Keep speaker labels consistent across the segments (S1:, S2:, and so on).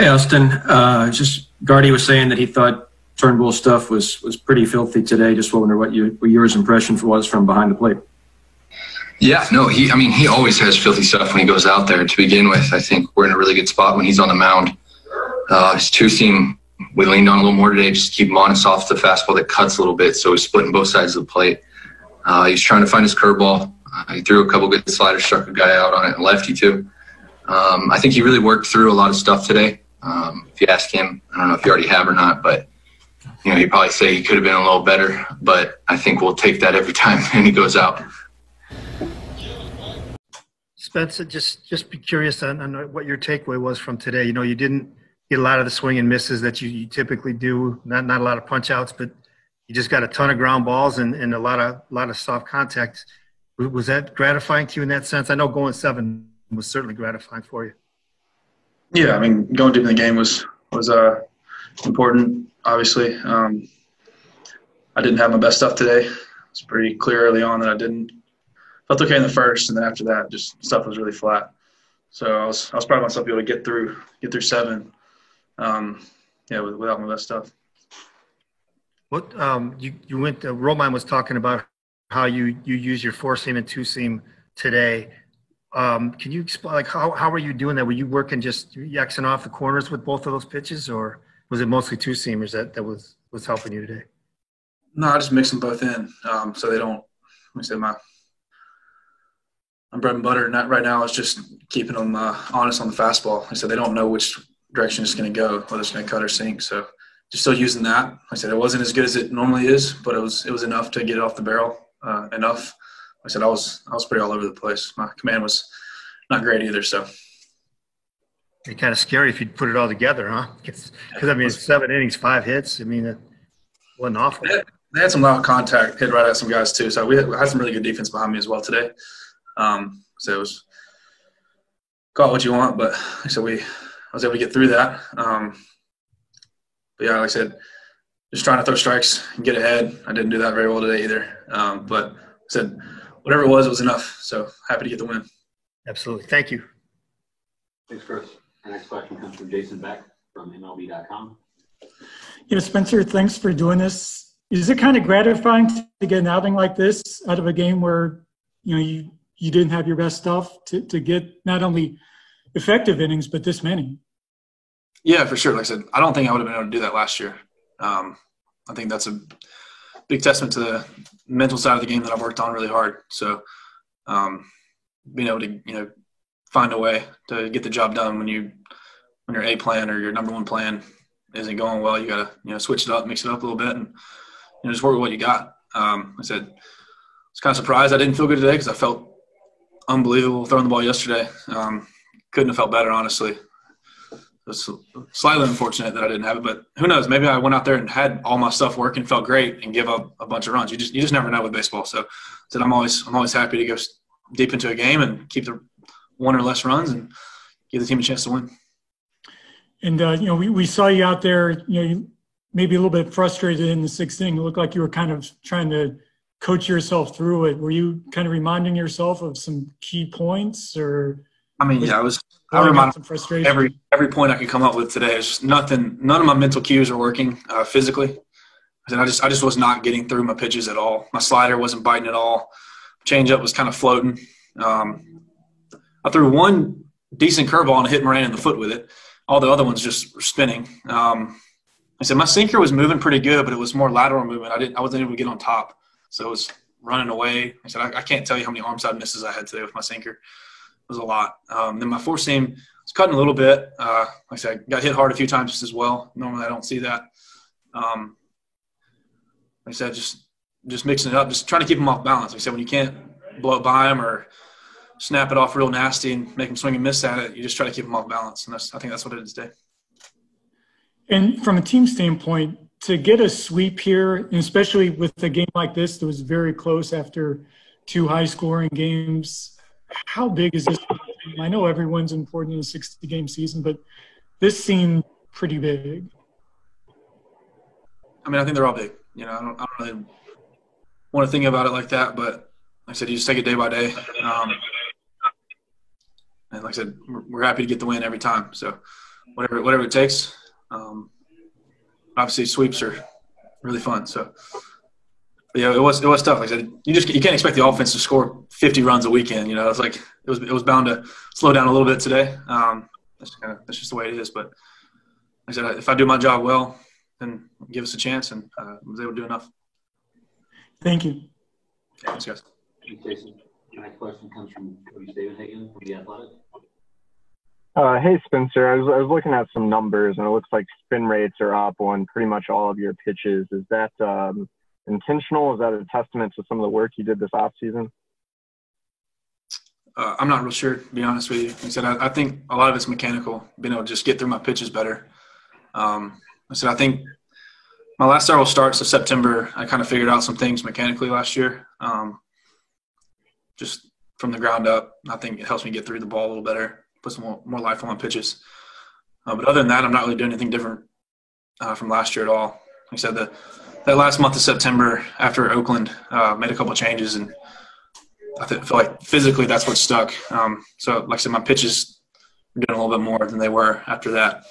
S1: Hey, Austin. Just Gardy was saying that he thought Turnbull's stuff was pretty filthy today. Just wonder what your impression was from behind the plate.
S2: Yeah, no, he always has filthy stuff when he goes out there to begin with. I think we're in a really good spot when he's on the mound. His two-seam, we leaned on a little more today just to keep him honest off the fastball that cuts a little bit, so he's splitting both sides of the plate. He's trying to find his curveball. He threw a couple good sliders, struck a guy out on it, and lefty too. I think he really worked through a lot of stuff today. If you ask him, I don't know if you already have or not, but he'd probably say he could have been a little better, but I think we'll take that every time and he goes out.
S3: Spencer, just be curious on what your takeaway was from today. You didn't get a lot of the swing and misses that you typically do, not a lot of punch outs, but you just got a ton of ground balls and a lot of soft contact. Was that gratifying to you in that sense? I know going 7 was certainly gratifying for you.
S4: Yeah, going deep in the game was important, obviously. I didn't have my best stuff today. It's pretty clear early on that I didn't. Felt okay in the first, and then after that, just stuff was really flat. So I was proud of myself to be able to get through 7, without my best stuff.
S3: What you went? Romine was talking about how you use your 4-seam and 2-seam today. Can you explain how were you doing that? Were you working just Xing off the corners with both of those pitches, or was it mostly 2-seamers that was helping you today?
S4: No, I just mix them both in so they don't. Let me say my bread and butter right now is just keeping them honest on the fastball. Like I said, they don't know which direction it's going to go, whether it's going to cut or sink. So just still using that. Like I said, it wasn't as good as it normally is, but it was enough to get it off the barrel. Enough. Like I said, I was pretty all over the place. My command was not great either. So
S3: it's kind of scary if you put it all together, huh? Because it's 7 innings, 5 hits. It wasn't awful.
S4: They had some loud contact, hit right at some guys too. So we had some really good defense behind me as well today. So it was call it what you want, but like I said, I was able to get through that. But yeah, like I said, just trying to throw strikes and get ahead. I didn't do that very well today either. But like I said, whatever it was enough. So happy to get the win.
S3: Absolutely. Thank you.
S5: Thanks, Chris. Our next question comes from Jason Beck from MLB.com.
S6: Spencer, thanks for doing this. Is it kind of gratifying to get an outing like this out of a game where, you didn't have your best stuff to get not only effective innings, but this many?
S4: Yeah, for sure. Like I said, I don't think I would have been able to do that last year. I think that's a big testament to the mental side of the game that I've worked on really hard. So being able to, find a way to get the job done when your A plan or your number one plan isn't going well, you got to, switch it up, mix it up a little bit, and just work with what you got. I said, I was kind of surprised I didn't feel good today because I felt unbelievable throwing the ball yesterday. Couldn't have felt better, honestly. It's slightly unfortunate that I didn't have it, but who knows? Maybe I went out there and had all my stuff working, felt great, and give up a bunch of runs. You just never know with baseball. So I'm always happy to go deep into a game and keep the 1 or less runs and give the team a chance to win.
S6: And we saw you out there. Maybe a little bit frustrated in the 6th inning. It looked like you were kind of trying to coach yourself through it. Were you kind of reminding yourself of some key points, or? I
S4: reminded every point I could come up with today. It's just nothing. None of my mental cues are working physically. And I just was not getting through my pitches at all. My slider wasn't biting at all. Changeup was kind of floating. I threw one decent curveball and hit Moran in the foot with it. All the other ones just were spinning. I said my sinker was moving pretty good, but it was more lateral movement. I wasn't able to get on top, so it was running away. I said I can't tell you how many arm side misses I had today with my sinker. It was a lot. Then my 4-seam was cutting a little bit. Like I said, I got hit hard a few times as well. Normally I don't see that. Like I said, just mixing it up, just trying to keep them off balance. Like I said, when you can't blow it by them or snap it off real nasty and make them swing and miss at it, you just try to keep them off balance. And I think that's what it is today.
S6: And from a team standpoint, to get a sweep here, and especially with a game like this that was very close after 2 high-scoring games, how big is this? I know everyone's important in a 60-game season, but this seemed pretty big.
S4: I think they're all big. I don't really want to think about it like that, but like I said, you just take it day by day. And like I said, we're happy to get the win every time. So whatever it takes. Obviously, sweeps are really fun. So, but yeah, it was tough. Like I said, you can't expect the offense to score 50 runs a weekend. You know, it's like it was bound to slow down a little bit today. That's just the way it is. But like I said, if I do my job well, then give us a chance, and I was able to do enough.
S6: Thank you.
S4: Yeah, thanks, guys.
S5: Thanks, Jason. The next question comes from Cody Stavenhagen from The Athletic.
S7: Hey, Spencer. I was looking at some numbers, and it looks like spin rates are up on pretty much all of your pitches. Is that intentional? Is that a testament to some of the work you did this offseason?
S4: I'm not real sure, to be honest with you. Like I said, I think a lot of it's mechanical, being able to just get through my pitches better. I said I think my last several starts of September, I kind of figured out some things mechanically last year. Just from the ground up, I think it helps me get through the ball a little better, put some more life on my pitches. But other than that, I'm not really doing anything different from last year at all. Like I said, that last month of September after Oakland, made a couple of changes, and I feel like physically that's what stuck. So, like I said, my pitches were doing a little bit more than they were after that.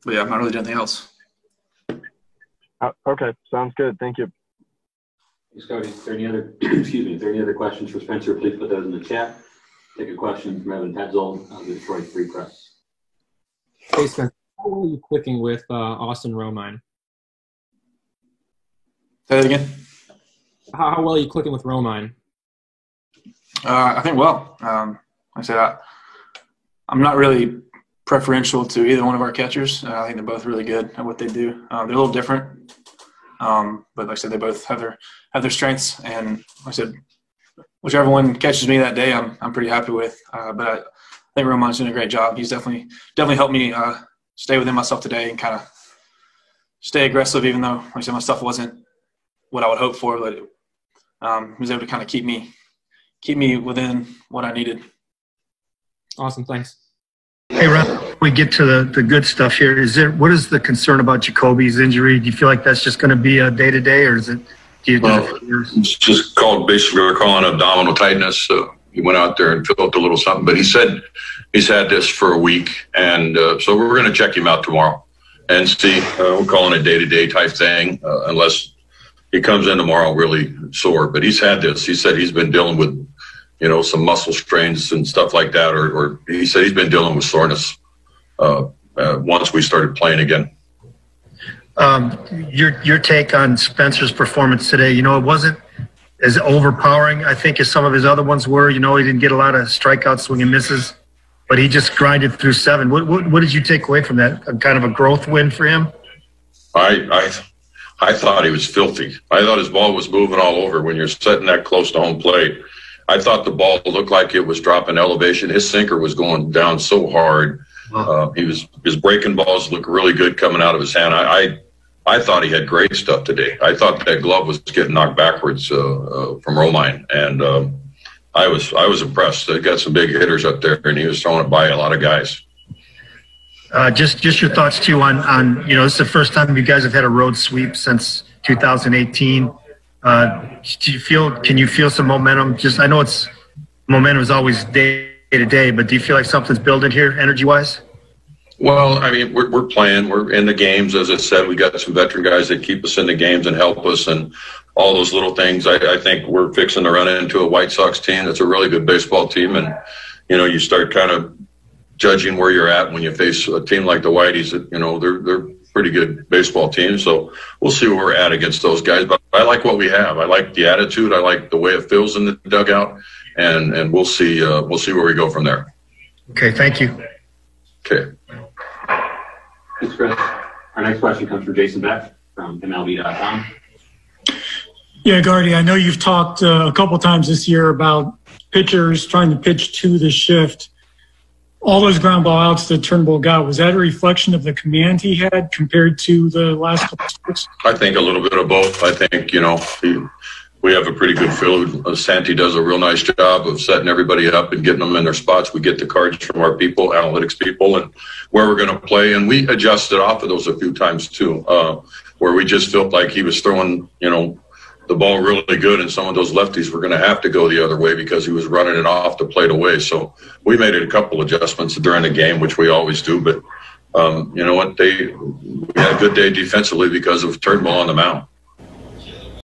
S4: But yeah, I'm not really doing anything else.
S7: Okay, sounds good. Thank you.
S5: Thanks, Cody. Is there any other if there are any other questions for Spencer, please put those in the chat. Take a question from Evan Petzold of the Detroit Free Press.
S8: Hey, Spencer, how well are you clicking with Austin Romine?
S4: Say that again.
S8: How well are you clicking with Romine?
S4: I think well. Like I said, I'm not really preferential to either one of our catchers. I think they're both really good at what they do. They're a little different, but like I said, they both have their strengths. And like I said, whichever one catches me that day, I'm pretty happy with. But I think Romine's doing a great job. He's definitely helped me stay within myself today and kind of stay aggressive, even though like I said, my stuff wasn't what I would hope for. But he was able to kind of keep me within what I needed.
S8: Awesome, thanks.
S3: Hey, Ron, we get to the good stuff here. What is the concern about Jacoby's injury? Do you feel like that's just going to be a day-to-day, or is it?
S9: It's just called, basically we're calling abdominal tightness. So he went out there and felt a little something, but he said he's had this for a week, and so we're going to check him out tomorrow and see. We're calling it a day-to-day type thing, unless he comes in tomorrow really sore. But he's had this. He said he's been dealing with, some muscle strains and stuff like that, or he said he's been dealing with soreness once we started playing again.
S3: Your take on Spencer's performance today, it wasn't as overpowering, I think, as some of his other ones were. He didn't get a lot of strikeouts, swing and misses, but he just grinded through 7. What did you take away from that? Kind of a growth win for him?
S9: I thought he was filthy. I thought his ball was moving all over when you're sitting that close to home plate. I thought the ball looked like it was dropping elevation. His sinker was going down so hard. His breaking balls looked really good coming out of his hand. I thought he had great stuff today. I thought that glove was getting knocked backwards from Romine, and I was impressed. They got some big hitters up there, and he was throwing it by a lot of guys.
S3: Just your thoughts too on this is the first time you guys have had a road sweep since 2018. Can you feel some momentum? I know momentum is always day to day, but do you feel like something's building here energy wise?
S9: Well, I mean, we're playing. We're in the games. As I said, we got some veteran guys that keep us in the games and help us and all those little things. I think we're fixing to run into a White Sox team that's a really good baseball team. And, you start kind of judging where you're at when you face a team like the Whiteys. They're pretty good baseball team. So we'll see where we're at against those guys. But I like what we have. I like the attitude. I like the way it feels in the dugout. And we'll see where we go from there.
S3: Okay, thank you.
S9: Okay.
S5: Thanks, Chris. Our next question comes from Jason Beck from MLB.com.
S6: Yeah, Gardy, I know you've talked a couple times this year about pitchers trying to pitch to the shift. All those ground ball outs that Turnbull got, was that a reflection of the command he had compared to the last couple of starts?
S9: I think a little bit of both. I think, we have a pretty good field. Santi does a real nice job of setting everybody up and getting them in their spots. We get the cards from our people, analytics people, and where we're going to play. And we adjusted off of those a few times too, where we just felt like he was throwing, the ball really good, and some of those lefties were going to have to go the other way because he was running it off the plate away. So we made a couple adjustments during the game, which we always do. But you know what? We had a good day defensively because of Turnbull on the mound.